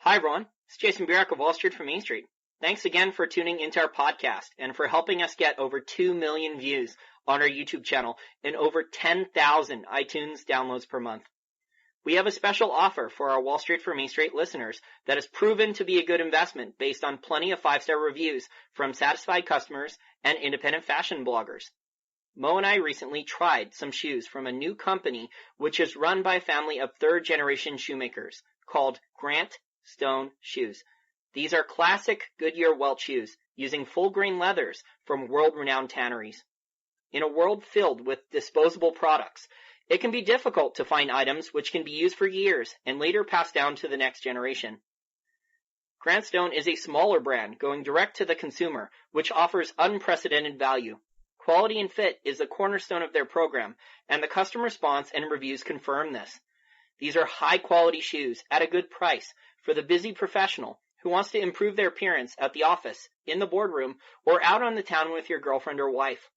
Hi, everyone. It's Jason Burek of Wall Street from Main Street. Thanks again for tuning into our podcast and for helping us get over 2 million views on our YouTube channel and over 10,000 iTunes downloads per month. We have a special offer for our Wall Street for Main Street listeners that has proven to be a good investment based on plenty of 5-star reviews from satisfied customers and independent fashion bloggers. Mo and I recently tried some shoes from a new company which is run by a family of third-generation shoemakers called Grant Stone Shoes. These are classic Goodyear welt shoes using full-grain leathers from world-renowned tanneries. In a world filled with disposable products, it can be difficult to find items which can be used for years and later passed down to the next generation. Grant Stone is a smaller brand going direct to the consumer, which offers unprecedented value. Quality and fit is the cornerstone of their program, and the customer response and reviews confirm this. These are high-quality shoes at a good price for the busy professional who wants to improve their appearance at the office, in the boardroom, or out on the town with your girlfriend or wife.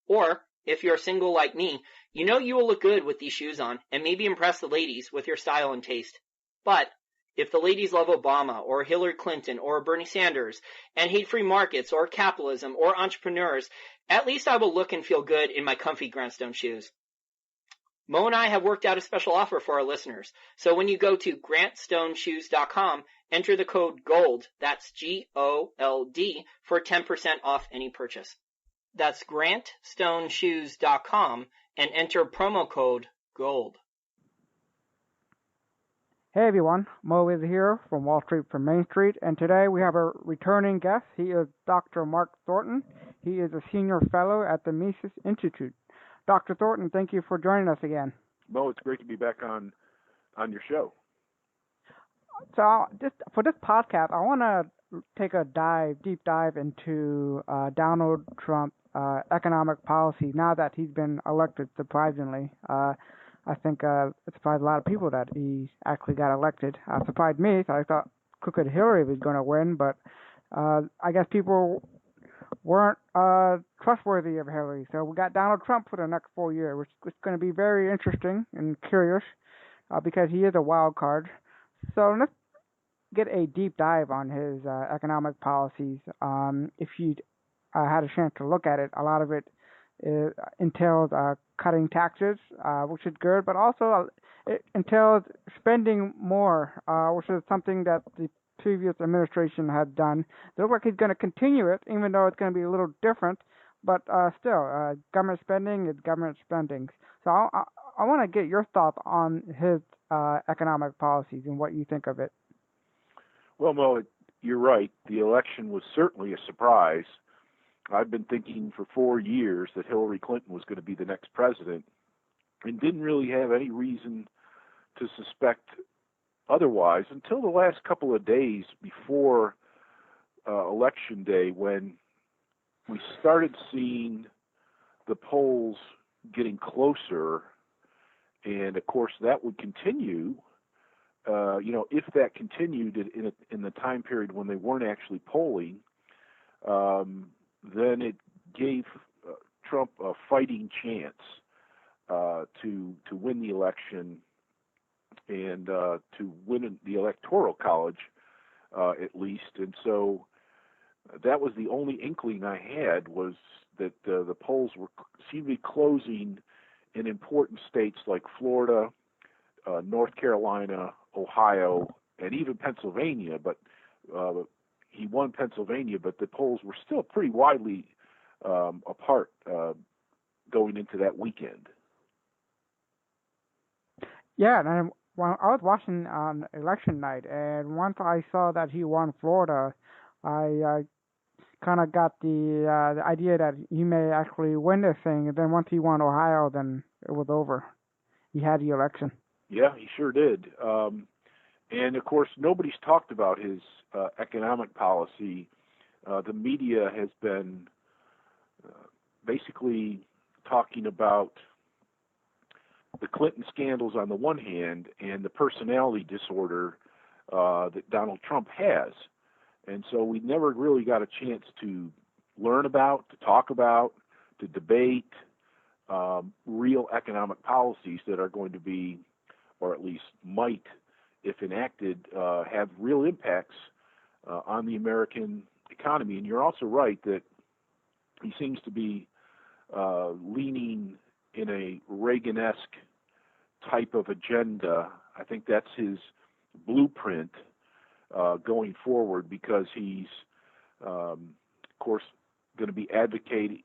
Or, if you're single like me, you know you will look good with these shoes on and maybe impress the ladies with your style and taste. But if the ladies love Obama or Hillary Clinton or Bernie Sanders and hate free markets or capitalism or entrepreneurs, at least I will look and feel good in my comfy Grant Stone shoes. Mo and I have worked out a special offer for our listeners. So when you go to grantstoneshoes.com, enter the code GOLD, that's G-O-L-D, for 10% off any purchase. That's grantstoneshoes.com and enter promo code GOLD. Hey everyone, Mo is here from Wall Street from Main Street, and today we have a returning guest. He is Dr. Mark Thornton. He is a senior fellow at the Mises Institute. Dr. Thornton, thank you for joining us again. Mo, it's great to be back on your show. So for this podcast, I want to take a deep dive into Donald Trump's economic policy now that he's been elected, surprisingly. I think it surprised a lot of people that he actually got elected. Surprised me, so I thought crooked Hillary was going to win, but I guess people weren't trustworthy of Hillary. So we got Donald Trump for the next 4 years, which is going to be very interesting and curious because he is a wild card. So let's get a deep dive on his economic policies. If you had a chance to look at it, a lot of it entails cutting taxes, which is good, but also it entails spending more, which is something that the previous administration had done. It looks like he's going to continue it, even though it's going to be a little different, but still, government spending is government spending. So I want to get your thoughts on his economic policies and what you think of it. Well, Mo, you're right. The election was certainly a surprise. I've been thinking for 4 years that Hillary Clinton was going to be the next president and didn't really have any reason to suspect otherwise until the last couple of days before Election Day, when we started seeing the polls getting closer, and of course that would continue. If that continued in the time period when they weren't actually polling, then it gave Trump a fighting chance to win the election and to win the Electoral College, at least. And so that was the only inkling I had, was that the polls seemed to be closing in important states like Florida, North Carolina, Ohio, and even Pennsylvania. But he won Pennsylvania, but the polls were still pretty widely apart going into that weekend. Yeah, and I was watching on election night, and once I saw that he won Florida, I kind of got the idea that he may actually win this thing. And then once he won Ohio, then it was over. He had the election. Yeah, he sure did. And of course, nobody's talked about his economic policy. The media has been basically talking about the Clinton scandals on the one hand and the personality disorder that Donald Trump has. And so we never really got a chance to learn about, to talk about, to debate real economic policies that are going to be, or at least might, if enacted, have real impacts on the American economy. And you're also right that he seems to be leaning in a Reagan-esque type of agenda. I think that's his blueprint going forward, because he's, of course, going to be advocating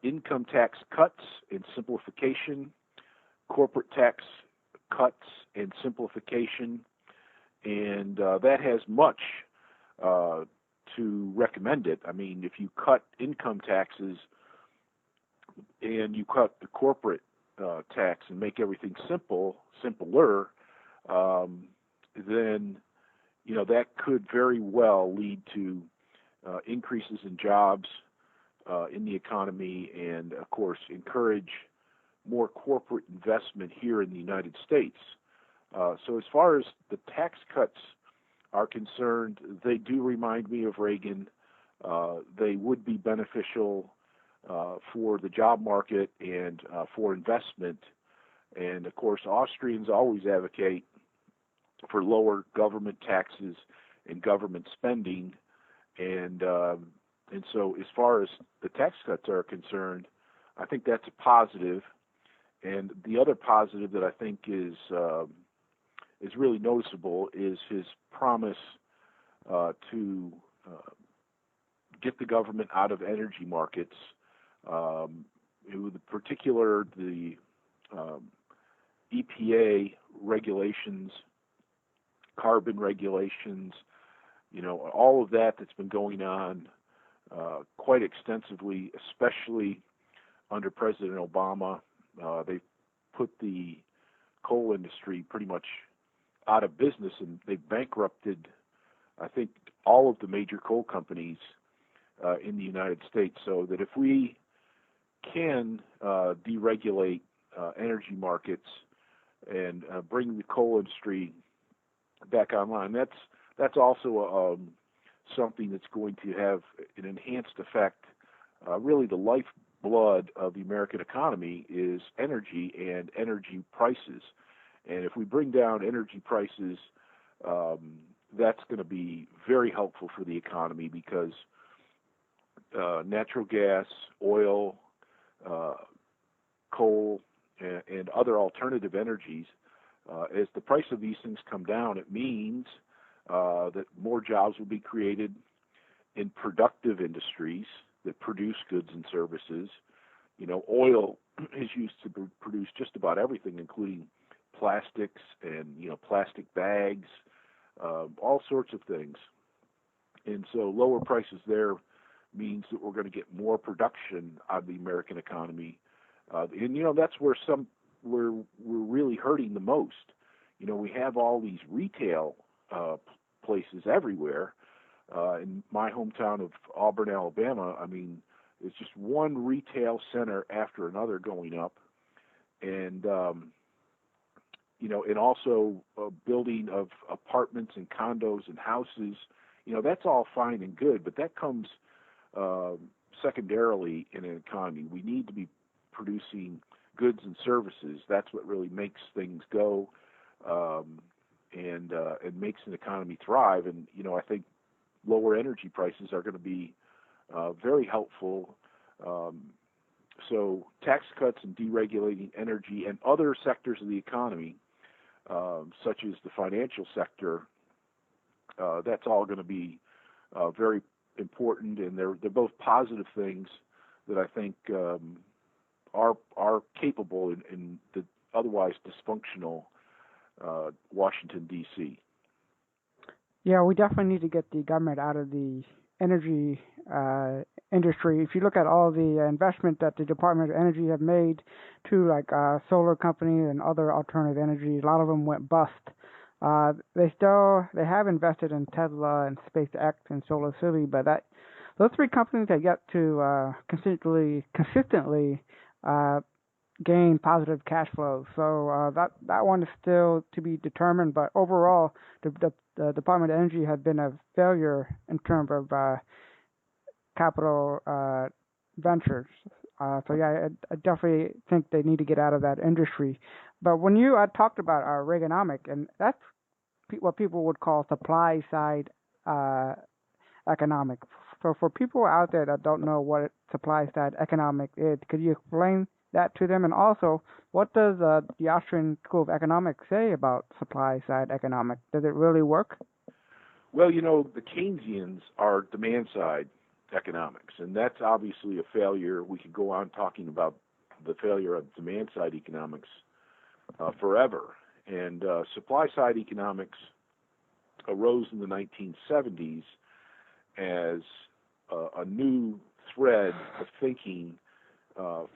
income tax cuts and simplification, corporate tax cuts and simplification, and that has much to recommend it. I mean, if you cut income taxes and you cut the corporate tax and make everything simpler, then that could very well lead to increases in jobs in the economy, and of course encourage more corporate investment here in the United States. So as far as the tax cuts are concerned, they do remind me of Reagan. They would be beneficial for the job market and for investment. And of course, Austrians always advocate for lower government taxes and government spending. And so as far as the tax cuts are concerned, I think that's a positive. And the other positive that I think is really noticeable is his promise to get the government out of energy markets. In particular, the EPA regulations, carbon regulations, all of that's been going on quite extensively, especially under President Obama. They put the coal industry pretty much out of business, and they bankrupted, I think, all of the major coal companies in the United States. So that if we can deregulate energy markets and bring the coal industry back online, that's also something that's going to have an enhanced effect. Really, the lifeblood of the American economy is energy and energy prices. And if we bring down energy prices, that's going to be very helpful for the economy, because natural gas, oil, coal, and other alternative energies, as the price of these things come down, it means that more jobs will be created in productive industries that produce goods and services. Oil is used to produce just about everything, including plastics and plastic bags, all sorts of things. And so lower prices there means that we're going to get more production out of the American economy, and that's where we're really hurting the most. We have all these retail places everywhere. In my hometown of Auburn, Alabama, I mean, it's just one retail center after another going up, and and also building of apartments and condos and houses. That's all fine and good, but that comes secondarily in an economy. We need to be producing goods and services. That's what really makes things go, and makes an economy thrive. And I think lower energy prices are going to be very helpful. So tax cuts and deregulating energy and other sectors of the economy, such as the financial sector, that's all going to be very important, and they're both positive things that I think are capable in the otherwise dysfunctional Washington, D.C. Yeah, we definitely need to get the government out of the energy industry. If you look at all the investment that the Department of Energy have made to solar companies and other alternative energy, a lot of them went bust. They have invested in Tesla and SpaceX and Solar City, but those three companies have yet to consistently gain positive cash flow. So that one is still to be determined. But overall, the Department of Energy has been a failure in terms of capital ventures. So yeah, I definitely think they need to get out of that industry. But when you talked about Reaganomics, and that's what people would call supply side uh, economics. So for people out there that don't know what supply side economics is, could you explain that to them? And also, what does the Austrian School of Economics say about supply side economics? Does it really work? Well, the Keynesians are demand side economics, and that's obviously a failure. We could go on talking about the failure of demand side economics forever. And supply side economics arose in the 1970s as a new thread of thinking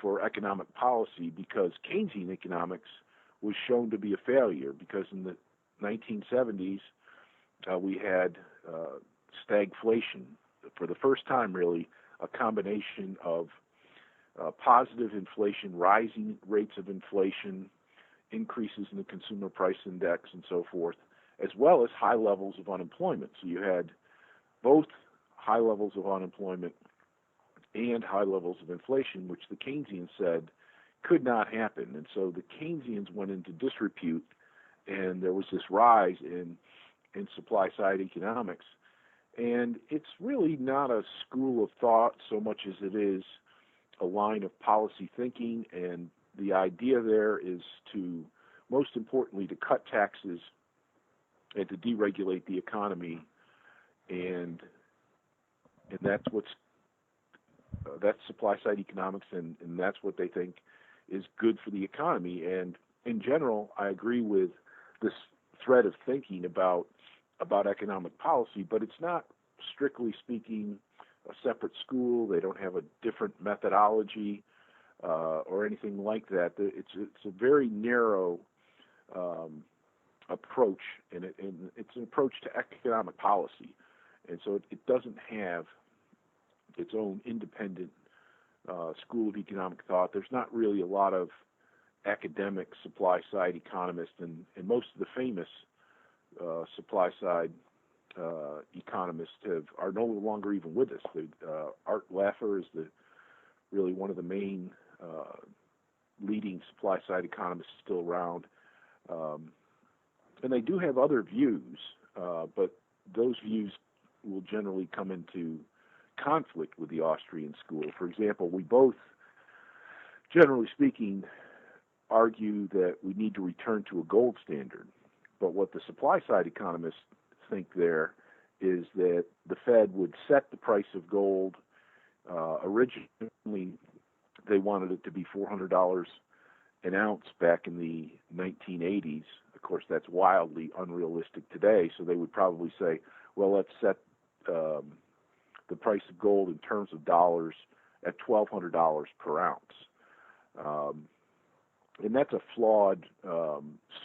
for economic policy, because Keynesian economics was shown to be a failure, because in the 1970s we had stagflation. For the first time, really, a combination of positive inflation, rising rates of inflation, increases in the consumer price index, and so forth, as well as high levels of unemployment. So you had both high levels of unemployment and high levels of inflation, which the Keynesians said could not happen. And so the Keynesians went into disrepute, and there was this rise in supply-side economics. And it's really not a school of thought so much as it is a line of policy thinking, and the idea there is to, most importantly, to cut taxes and to deregulate the economy, and that's that's supply-side economics, and that's what they think is good for the economy. And in general, I agree with this thread of thinking about economic policy, but it's not, strictly speaking, a separate school. They don't have a different methodology or anything like that. It's a very narrow approach, and it's an approach to economic policy, and so it doesn't have its own independent school of economic thought. There's not really a lot of academic supply-side economists, and most of the famous supply-side economists are no longer even with us. Art Laffer is really one of the main leading supply-side economists still around, and they do have other views, but those views will generally come into conflict with the Austrian school. For example, we both, generally speaking, argue that we need to return to a gold standard. But what the supply-side economists think there is that the Fed would set the price of gold. Originally, they wanted it to be $400 an ounce back in the 1980s. Of course, that's wildly unrealistic today. So they would probably say, well, let's set the price of gold in terms of dollars at $1,200 per ounce. And that's a flawed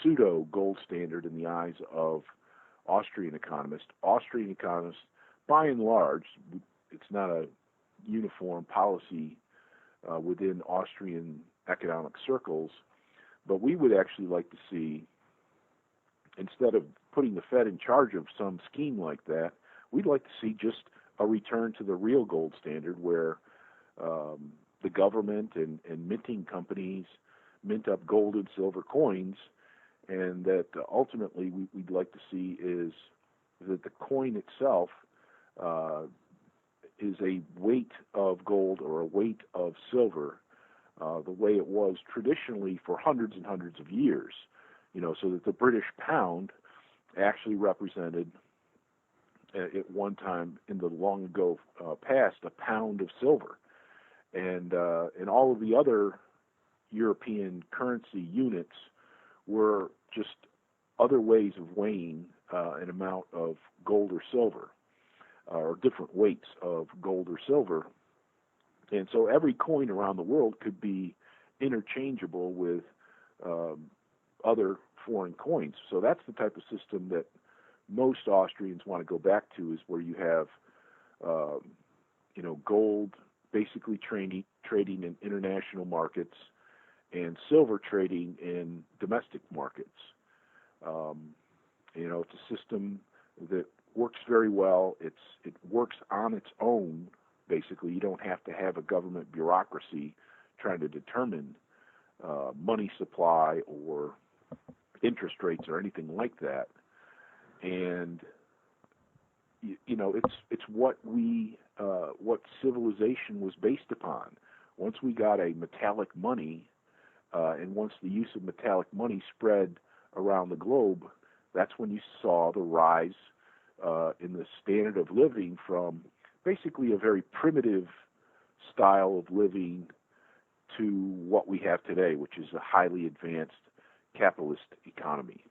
pseudo gold standard in the eyes of Austrian economists. Austrian economists, by and large, it's not a uniform policy within Austrian economic circles, but we would actually like to see, instead of putting the Fed in charge of some scheme like that, we'd like to see just a return to the real gold standard, where the government and minting companies mint up gold and silver coins, and that ultimately we'd like to see is that the coin itself is a weight of gold or a weight of silver, the way it was traditionally for hundreds and hundreds of years, so that the British pound actually represented, at one time in the long ago past, a pound of silver, and all of the other European currency units were just other ways of weighing an amount of gold or silver, or different weights of gold or silver. And so every coin around the world could be interchangeable with other foreign coins. So that's the type of system that most Austrians want to go back to, is where you have gold basically trading in international markets and silver trading in domestic markets. It's a system that works very well. It works on its own. Basically, you don't have to have a government bureaucracy trying to determine money supply or interest rates or anything like that. And it's what what civilization was based upon. Once we got a metallic money, and once the use of metallic money spread around the globe, that's when you saw the rise in the standard of living from basically a very primitive style of living to what we have today, which is a highly advanced capitalist economy.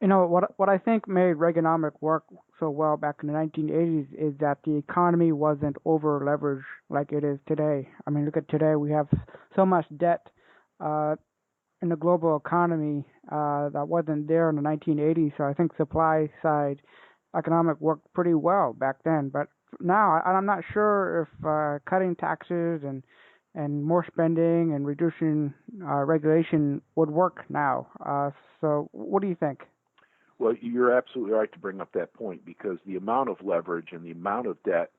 What I think made Reaganomics work so well back in the 1980s is that the economy wasn't over leveraged like it is today. I mean, look at today. We have so much debt in the global economy that wasn't there in the 1980s. So I think supply side economic worked pretty well back then. But now I'm not sure if cutting taxes and more spending and reducing regulation would work now. So what do you think? Well, you're absolutely right to bring up that point, because the amount of leverage and the amount of debt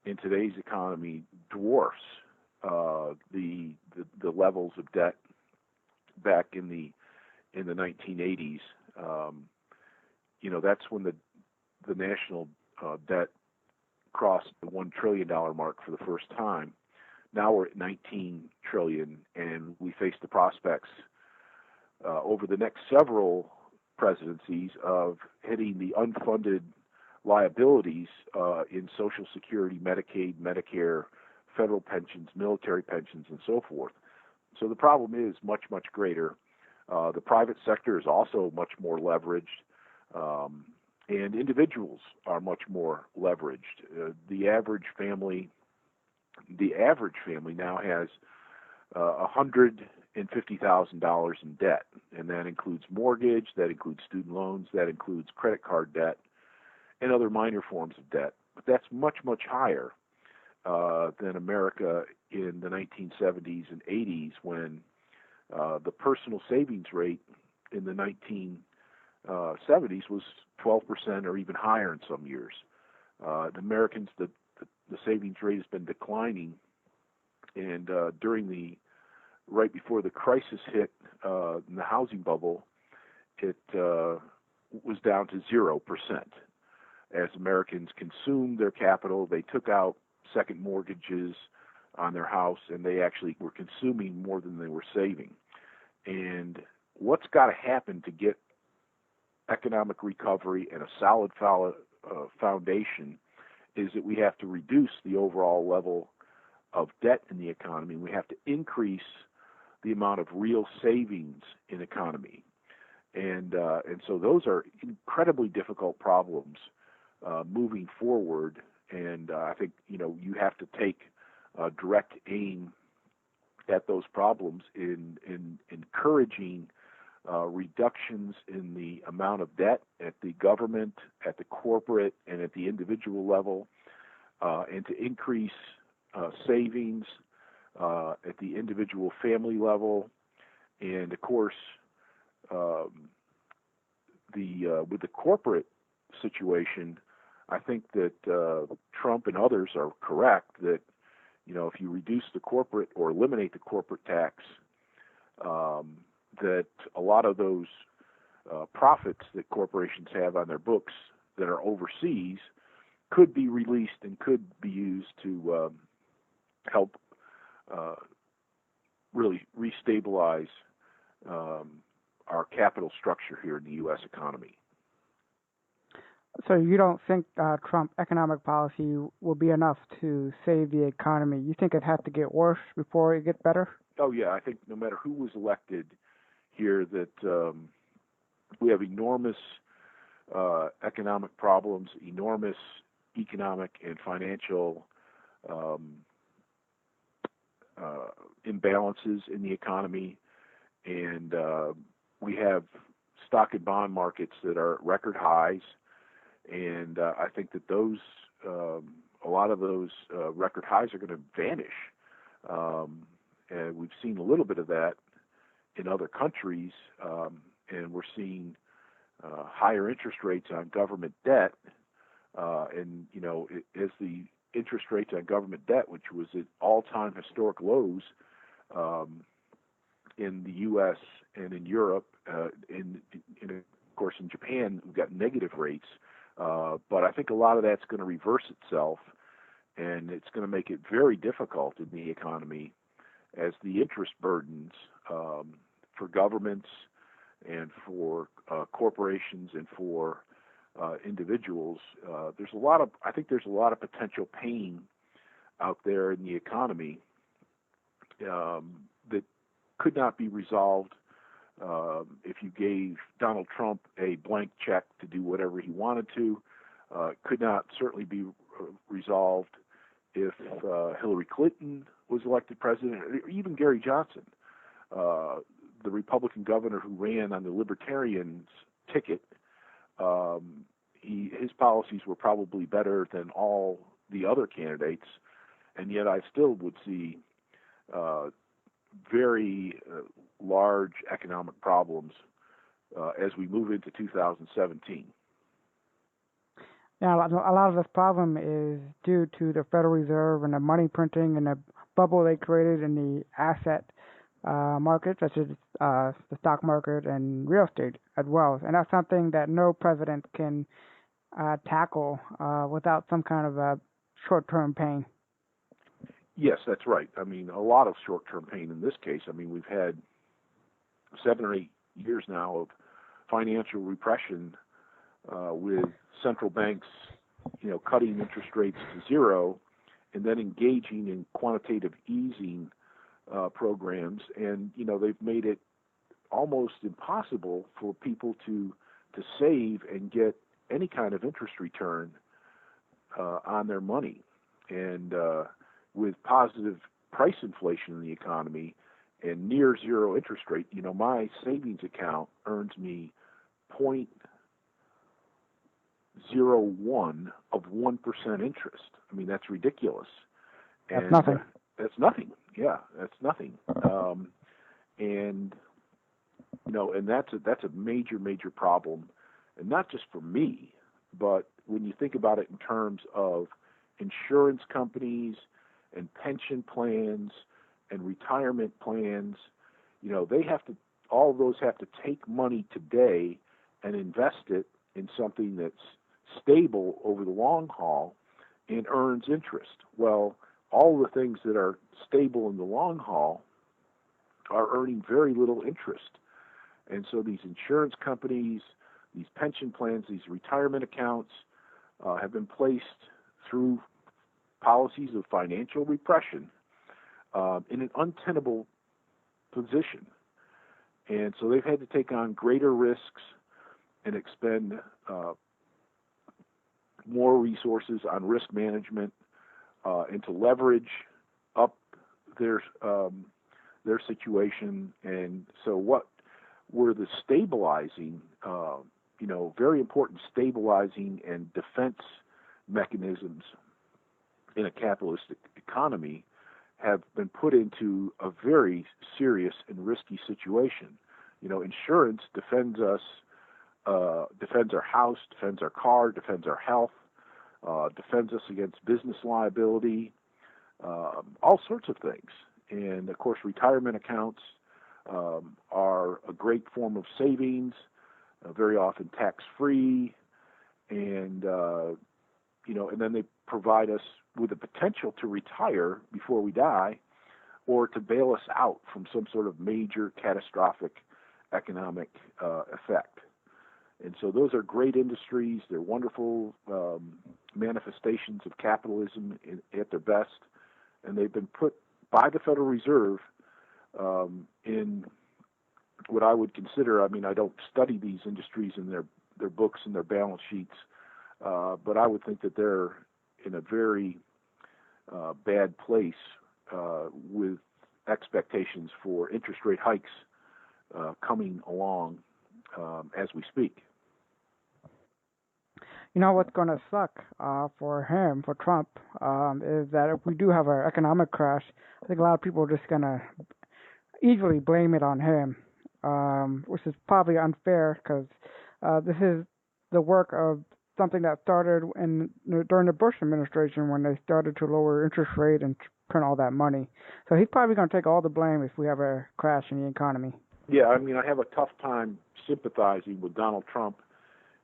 in today's economy dwarfs the levels of debt back in the 1980s. That's when the national debt crossed the $1 trillion mark for the first time. Now we're at 19 trillion, and we face the prospects over the next several presidencies of hitting the unfunded liabilities in Social Security, Medicaid, Medicare, federal pensions, military pensions, and so forth. So the problem is much, much greater. The private sector is also much more leveraged, and individuals are much more leveraged. The average family now has $150,000 in debt, and that includes mortgage, that includes student loans, that includes credit card debt, and other minor forms of debt. But that's much, much higher than America in the 1970s and 80s, when the personal savings rate in the 1970s was 12% or even higher in some years. The Americans, the savings rate has been declining, and right before the crisis hit in the housing bubble, it was down to 0%. As Americans consumed their capital, they took out second mortgages on their house, and they actually were consuming more than they were saving. And what's got to happen to get economic recovery and a solid foundation is that we have to reduce the overall level of debt in the economy. We have to increase the amount of real savings in the economy. And so those are incredibly difficult problems moving forward. And I think, you have to take direct aim at those problems in encouraging reductions in the amount of debt at the government, at the corporate, and at the individual level, and to increase savings at the individual family level. And of course, with the corporate situation, I think that Trump and others are correct that if you reduce the corporate or eliminate the corporate tax, that a lot of those profits that corporations have on their books that are overseas could be released and could be used to help really restabilize our capital structure here in the U.S. economy. So you don't think Trump economic policy will be enough to save the economy? You think it has to get worse before it gets better? Oh, yeah. I think no matter who was elected here, that we have enormous economic problems, enormous economic and financial imbalances in the economy, and we have stock and bond markets that are at record highs. And I think that a lot of those record highs are going to vanish. And we've seen a little bit of that in other countries, and we're seeing higher interest rates on government debt. And, as the interest rates on government debt, which was at all-time historic lows in the U.S. and in Europe, of course in Japan, we've got negative rates. But I think a lot of that's going to reverse itself, and it's going to make it very difficult in the economy as the interest burdens for governments and for corporations and for individuals. I think there's a lot of potential pain out there in the economy that could not be resolved if you gave Donald Trump a blank check to do whatever he wanted to. Could not certainly be resolved if Hillary Clinton was elected president, or even Gary Johnson, the Republican governor who ran on the Libertarians' ticket. His policies were probably better than all the other candidates, and yet I still would see very large economic problems as we move into 2017. Yeah, a lot of this problem is due to the Federal Reserve and the money printing and the bubble they created in the asset market, such as the stock market and real estate as well. And that's something that no president can tackle without some kind of a short-term pain. Yes, that's right. I mean, a lot of short-term pain in this case. I mean, we've had 7 or 8 years now of financial repression with central banks, cutting interest rates to zero and then engaging in quantitative easing programs. And, they've made it almost impossible for people to save and get any kind of interest return on their money. And with positive price inflation in the economy and near zero interest rate, my savings account earns me 0.01 of 1% interest. I mean, that's ridiculous. That's nothing. That's nothing. Yeah, that's nothing. And that's a major, major problem, and not just for me, but when you think about it in terms of insurance companies and pension plans and retirement plans, all of those have to take money today and invest it in something that's stable over the long haul and earns interest. Well, all the things that are stable in the long haul are earning very little interest. And so these insurance companies, these pension plans, these retirement accounts have been placed through policies of financial repression in an untenable position. And so they've had to take on greater risks and expend more resources on risk management and to leverage up their situation. And so what were the stabilizing, very important stabilizing and defense mechanisms in a capitalistic economy have been put into a very serious and risky situation. Insurance defends us, defends our house, defends our car, defends our health, defends us against business liability, all sorts of things. And of course, retirement accounts are a great form of savings, very often tax-free, and and then they provide us with the potential to retire before we die, or to bail us out from some sort of major catastrophic economic effect. And so those are great industries. They're wonderful manifestations of capitalism at their best, and they've been put by the Federal Reserve in what I would consider, I don't study these industries in their books and their balance sheets, but I would think that they're in a very bad place with expectations for interest rate hikes coming along as we speak. What's going to suck for Trump, is that if we do have an economic crash, I think a lot of people are just going to easily blame it on him, which is probably unfair because this is the work of something that started during the Bush administration when they started to lower interest rate and print all that money. So he's probably going to take all the blame if we have a crash in the economy. Yeah, I mean, I have a tough time sympathizing with Donald Trump,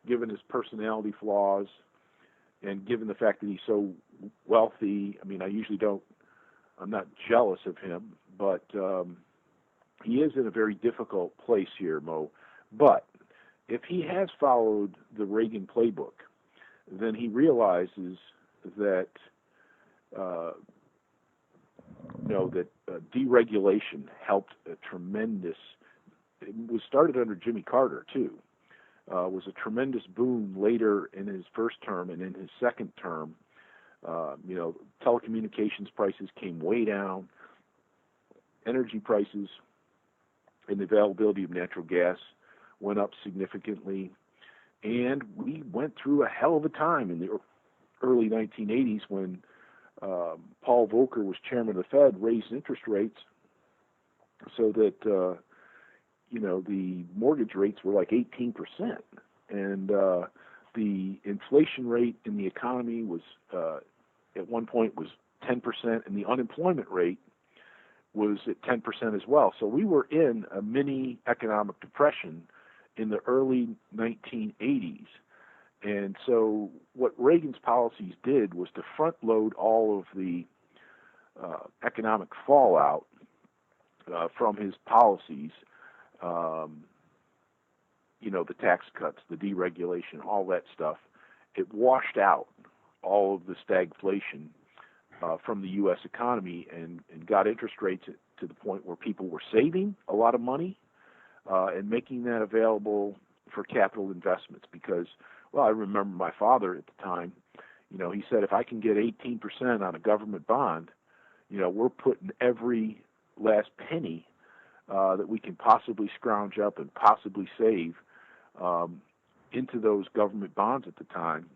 given his personality flaws and given the fact that he's so wealthy. I mean, I'm not jealous of him, but he is in a very difficult place here, Mo. But if he has followed the Reagan playbook, then he realizes that deregulation helped a tremendous. It was started under Jimmy Carter too. Was a tremendous boom later in his first term and in his second term. Telecommunications prices came way down. Energy prices and the availability of natural gas went up significantly. And we went through a hell of a time in the early 1980s when Paul Volcker was chairman of the Fed, raised interest rates so that, the mortgage rates were like 18%. And the inflation rate in the economy was, at one point, was 10%, and the unemployment rate was at 10% as well. So we were in a mini economic depression in the early 1980s. And so what Reagan's policies did was to front load all of the economic fallout from his policies, the tax cuts, the deregulation, all that stuff. It washed out all of the stagflation from the U.S. economy and got interest rates to the point where people were saving a lot of money and making that available for capital investments. Because, I remember my father at the time, he said, if I can get 18% on a government bond, we're putting every last penny that we can possibly scrounge up and possibly save into those government bonds at the time.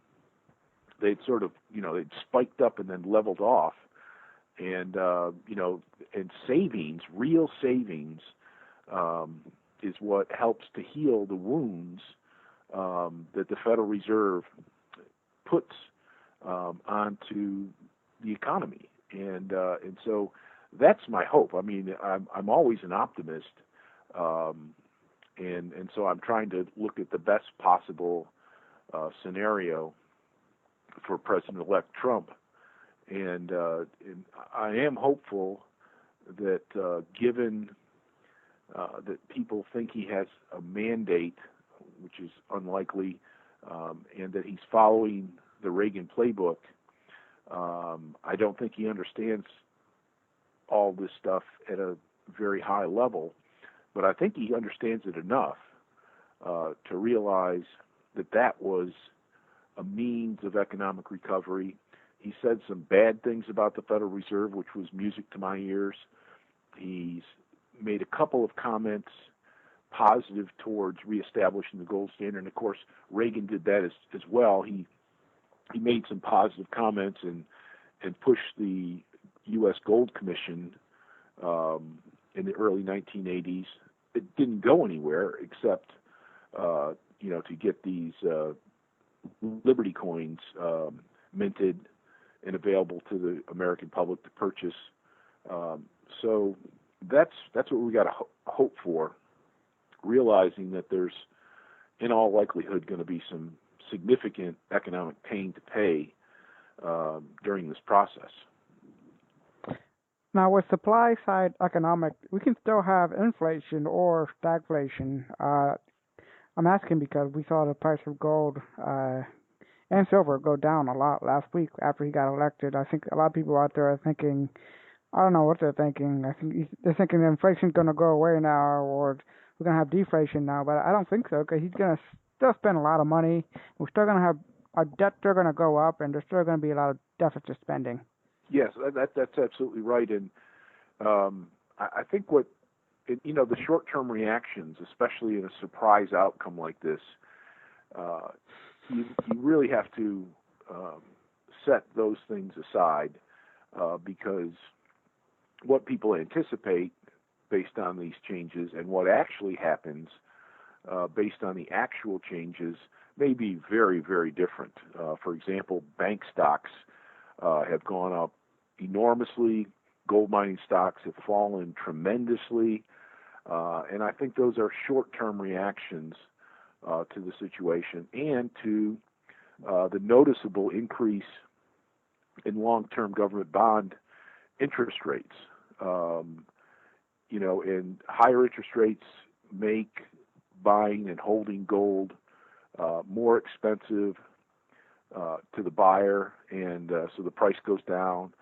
They'd sort of, they'd spiked up and then leveled off. And, and savings, real savings, is what helps to heal the wounds that the Federal Reserve puts onto the economy. And so that's my hope. I mean, I'm always an optimist. And so I'm trying to look at the best possible scenario for President-elect Trump. And I am hopeful that given that people think he has a mandate, which is unlikely, and that he's following the Reagan playbook, I don't think he understands all this stuff at a very high level, but I think he understands it enough to realize that that was a means of economic recovery. He said some bad things about the Federal Reserve, which was music to my ears. He's made a couple of comments positive towards reestablishing the gold standard. And of course, Reagan did that as well. He made some positive comments and pushed the U.S. Gold Commission in the early 1980s. It didn't go anywhere except, to get these Liberty coins minted and available to the American public to purchase. So that's what we got to hope for, realizing that there's, in all likelihood, going to be some significant economic pain to pay during this process. Now, with supply side economic, we can still have inflation or stagflation. I'm asking because we saw the price of gold and silver go down a lot last week after he got elected. I think a lot of people out there are thinking, I don't know what they're thinking. I think they're thinking inflation's going to go away now, or we're going to have deflation now. But I don't think so, because he's going to still spend a lot of money. We're still going to have our debt still going to go up, and there's still going to be a lot of deficit spending. Yes, that's absolutely right. And I think the short-term reactions, especially in a surprise outcome like this, you really have to set those things aside because what people anticipate based on these changes and what actually happens based on the actual changes may be very, very different. For example, bank stocks have gone up enormously. Gold mining stocks have fallen tremendously, and I think those are short-term reactions to the situation and to the noticeable increase in long-term government bond interest rates. And higher interest rates make buying and holding gold more expensive to the buyer, and so the price goes down.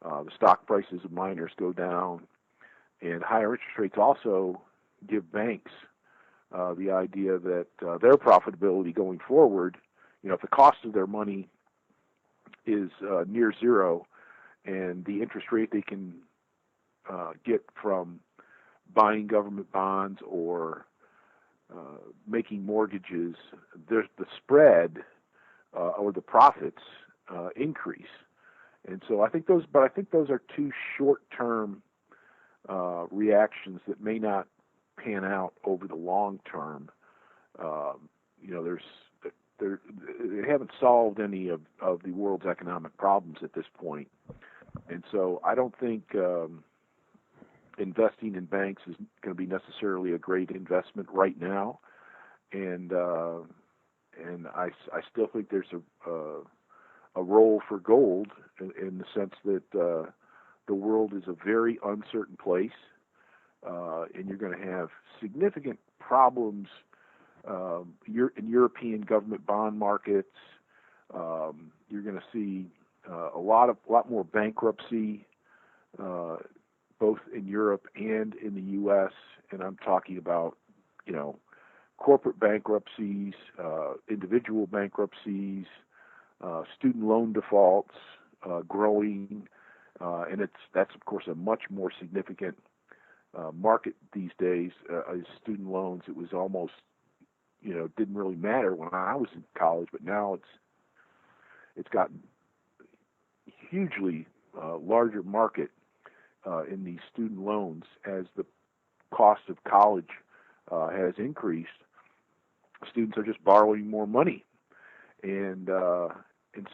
The stock prices of miners go down, and higher interest rates also give banks the idea that their profitability going forward, if the cost of their money is near zero, and the interest rate they can get from buying government bonds or making mortgages, the spread or the profits increase. And so I think those are two short-term reactions that may not pan out over the long term. They haven't solved any of the world's economic problems at this point, and so I don't think investing in banks is going to be necessarily a great investment right now, and I still think there's a role for gold in the sense that the world is a very uncertain place, and you're going to have significant problems in European government bond markets. You're going to see a lot more bankruptcy, both in Europe and in the U.S. And I'm talking about, corporate bankruptcies, individual bankruptcies, student loan defaults growing, and that's of course a much more significant market these days. As student loans, it was almost didn't really matter when I was in college, but now it's gotten hugely larger market in these student loans as the cost of college has increased. Students are just borrowing more money, and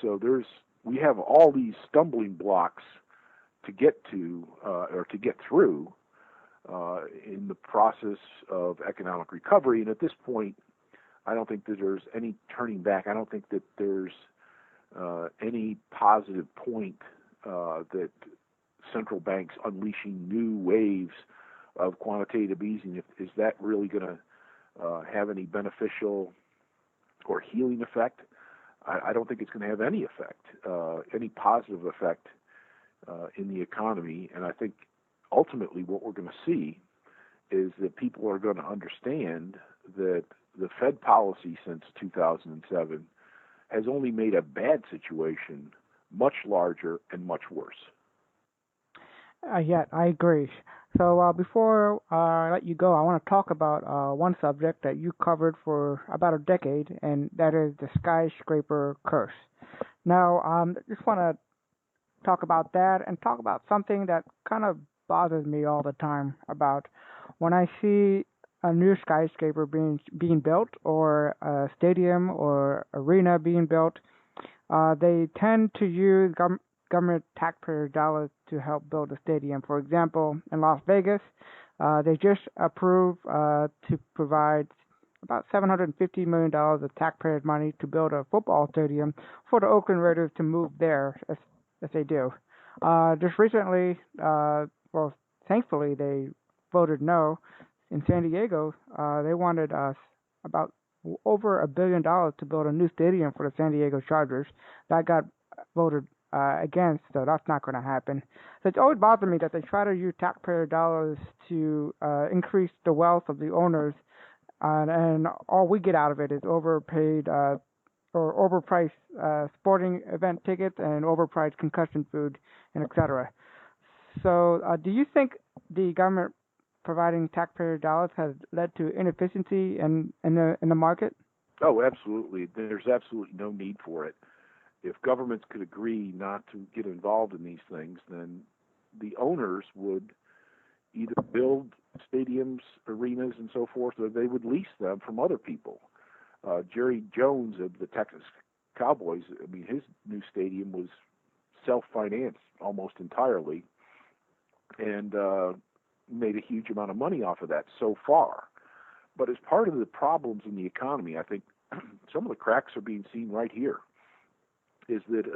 so we have all these stumbling blocks to get to or to get through in the process of economic recovery. And at this point, I don't think that there's any turning back. I don't think that there's any positive point that central banks unleashing new waves of quantitative easing, is that really going to have any beneficial or healing effect? I don't think it's going to have any effect, any positive effect in the economy. And I think ultimately what we're going to see is that people are going to understand that the Fed policy since 2007 has only made a bad situation much larger and much worse. Yeah, I agree. So before I let you go, I want to talk about one subject that you covered for about a decade, and that is the Skyscraper Curse. Now, I just want to talk about that and talk about something that kind of bothers me all the time about when I see a new skyscraper being built or a stadium or arena being built. They tend to use government taxpayer dollars to help build a stadium. For example, in Las Vegas, they just approved to provide about $750 million of taxpayers' money to build a football stadium for the Oakland Raiders to move there, as they do. Just recently, thankfully, they voted no. In San Diego, they wanted about over $1 billion to build a new stadium for the San Diego Chargers. That got voted against, so that's not going to happen. So it's always bothered me that they try to use taxpayer dollars to increase the wealth of the owners, and all we get out of it is overpaid or overpriced sporting event tickets and overpriced concussion food, and etc. So do you think the government providing taxpayer dollars has led to inefficiency in the market? Oh, absolutely. There's absolutely no need for it. If governments could agree not to get involved in these things, then the owners would either build stadiums, arenas, and so forth, or they would lease them from other people. Jerry Jones of the Texas Cowboys, his new stadium was self-financed almost entirely and made a huge amount of money off of that so far. But as part of the problems in the economy, I think some of the cracks are being seen right here, is that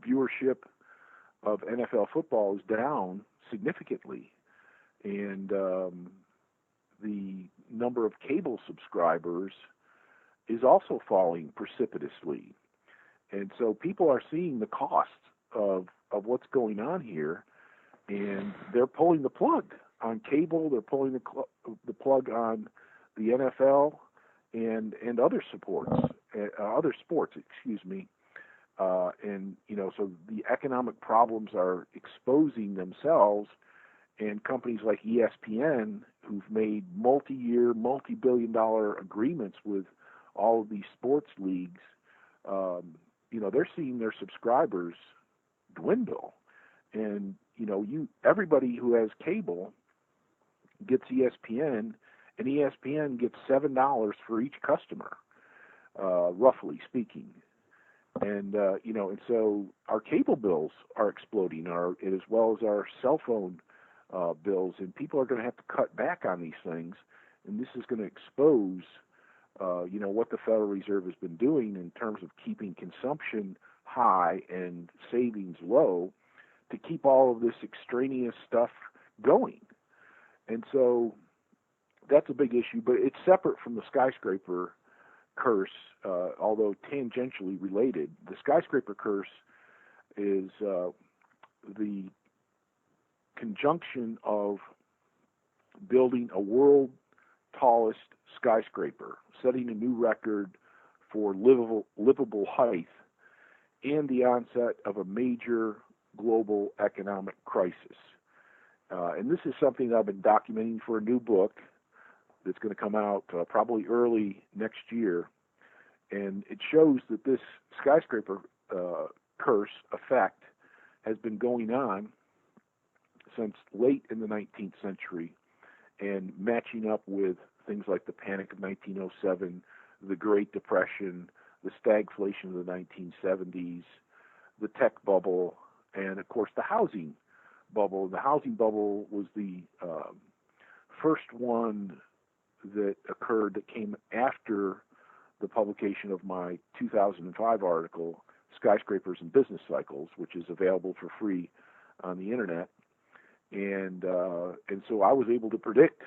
viewership of NFL football is down significantly, and the number of cable subscribers is also falling precipitously. And so people are seeing the cost of what's going on here, and they're pulling the plug on cable. They're pulling the plug on the NFL and other other sports. Excuse me. And so the economic problems are exposing themselves, and companies like ESPN, who've made multi-year, multi-billion-dollar agreements with all of these sports leagues, they're seeing their subscribers dwindle. And everybody who has cable gets ESPN, and ESPN gets $7 for each customer, roughly speaking. And and so our cable bills are exploding, as well as our cell phone bills, and people are going to have to cut back on these things, and this is going to expose what the Federal Reserve has been doing in terms of keeping consumption high and savings low to keep all of this extraneous stuff going. And so that's a big issue, but it's separate from the skyscraper curse, although tangentially related. The skyscraper curse is the conjunction of building a world tallest skyscraper, setting a new record for livable height, and the onset of a major global economic crisis. And this is something that I've been documenting for a new book that's going to come out probably early next year. And it shows that this skyscraper curse effect has been going on since late in the 19th century, and matching up with things like the Panic of 1907, the Great Depression, the Stagflation of the 1970s, the tech bubble, and of course the housing bubble. The housing bubble was the first one that occurred that came after the publication of my 2005 article, Skyscrapers and Business Cycles, which is available for free on the internet. And so I was able to predict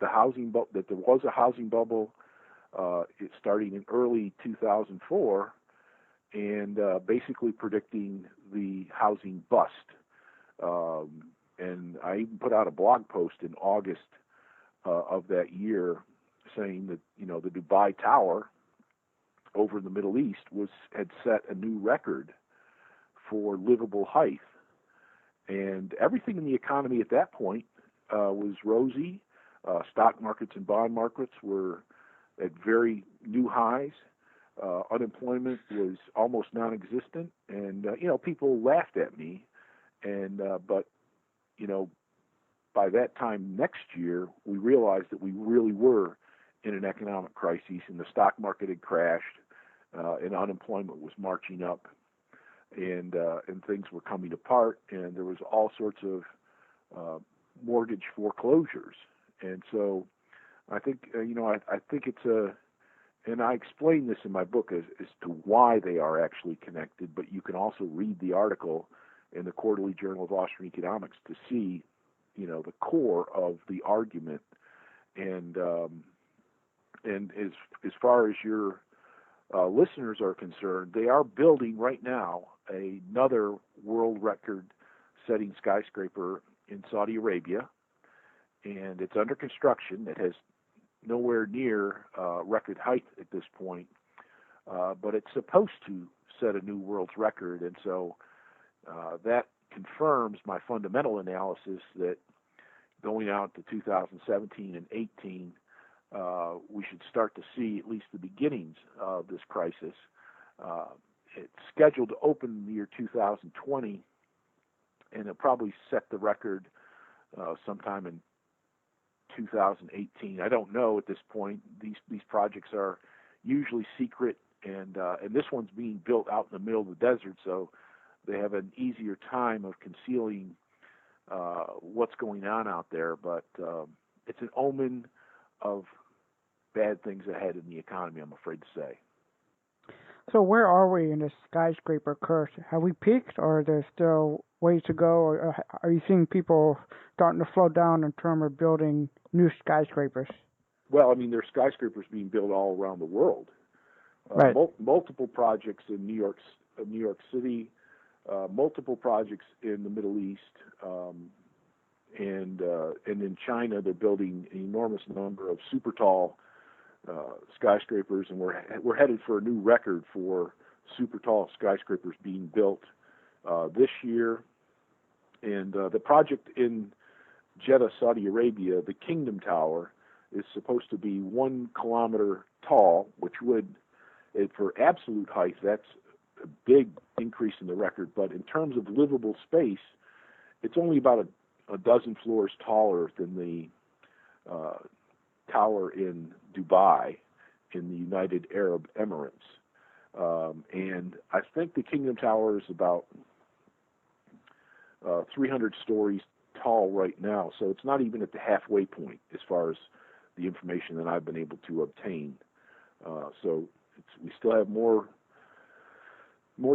that there was a housing bubble starting in early 2004, and basically predicting the housing bust. And I even put out a blog post in August of that year saying that the Dubai Tower over in the Middle East had set a new record for livable height. And everything in the economy at that point was rosy. Stock markets and bond markets were at very new highs. Unemployment was almost non-existent, and people laughed at me. And but by that time next year, we realized that we really were in an economic crisis, and the stock market had crashed, and unemployment was marching up, and things were coming apart, and there was all sorts of mortgage foreclosures. And so I think I think it's and I explain this in my book as to why they are actually connected, but you can also read the article in the Quarterly Journal of Austrian Economics to see the core of the argument. And as far as your listeners are concerned, they are building right now another world record-setting skyscraper in Saudi Arabia, and it's under construction. It has nowhere near record height at this point, but it's supposed to set a new world's record, and so that confirms my fundamental analysis that going out to 2017 and 18, we should start to see at least the beginnings of this crisis. It's scheduled to open in the year 2020, and it'll probably set the record sometime in 2018. I don't know at this point. These projects are usually secret, and this one's being built out in the middle of the desert, so they have an easier time of concealing what's going on out there, but it's an omen of bad things ahead in the economy, I'm afraid to say. So where are we in this skyscraper curse? Have we peaked, or is there still ways to go? Or are you seeing people starting to slow down in terms of building new skyscrapers? Well, I mean, there's skyscrapers being built all around the world. Right. Multiple projects in New York City, multiple projects in the Middle East, and in China they're building an enormous number of super tall skyscrapers, and we're headed for a new record for super tall skyscrapers being built this year. And the project in Jeddah, Saudi Arabia, the Kingdom Tower, is supposed to be 1 kilometer tall, which would, for absolute height, that's a big increase in the record. But in terms of livable space, it's only about a dozen floors taller than the tower in Dubai in the United Arab Emirates. And I think the Kingdom Tower is about 300 stories tall right now, so it's not even at the halfway point as far as the information that I've been able to obtain. So we still have more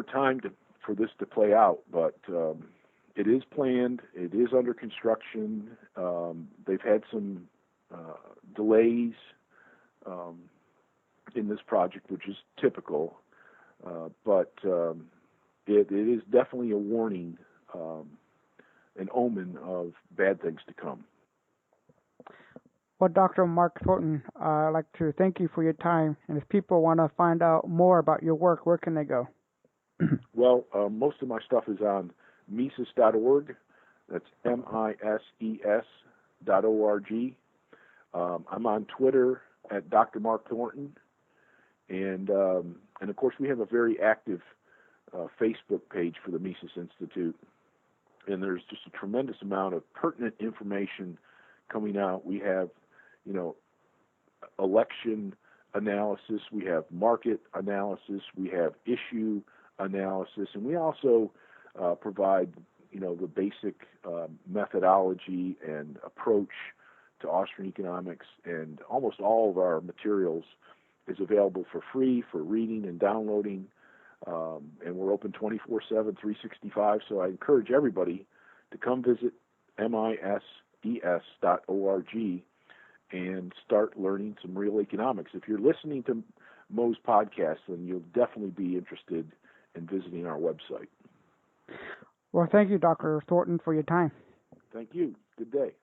time for this to play out, but it is planned. It is under construction. They've had some delays in this project, which is typical, but it is definitely a warning, an omen of bad things to come. Well, Dr. Mark Thornton, I'd like to thank you for your time. And if people want to find out more about your work, where can they go? Well, most of my stuff is on Mises.org. That's MISES.org. I'm on Twitter at Dr. Mark Thornton, and of course we have a very active Facebook page for the Mises Institute, and there's just a tremendous amount of pertinent information coming out. We have, election analysis, we have market analysis, we have issue analysis, and we also provide, the basic methodology and approach to Austrian economics, and almost all of our materials is available for free for reading and downloading, and we're open 24/7, 365, so I encourage everybody to come visit MISES.org and start learning some real economics. If you're listening to Mo's podcast, then you'll definitely be interested in visiting our website. Well, thank you, Dr. Thornton, for your time. Thank you. Good day.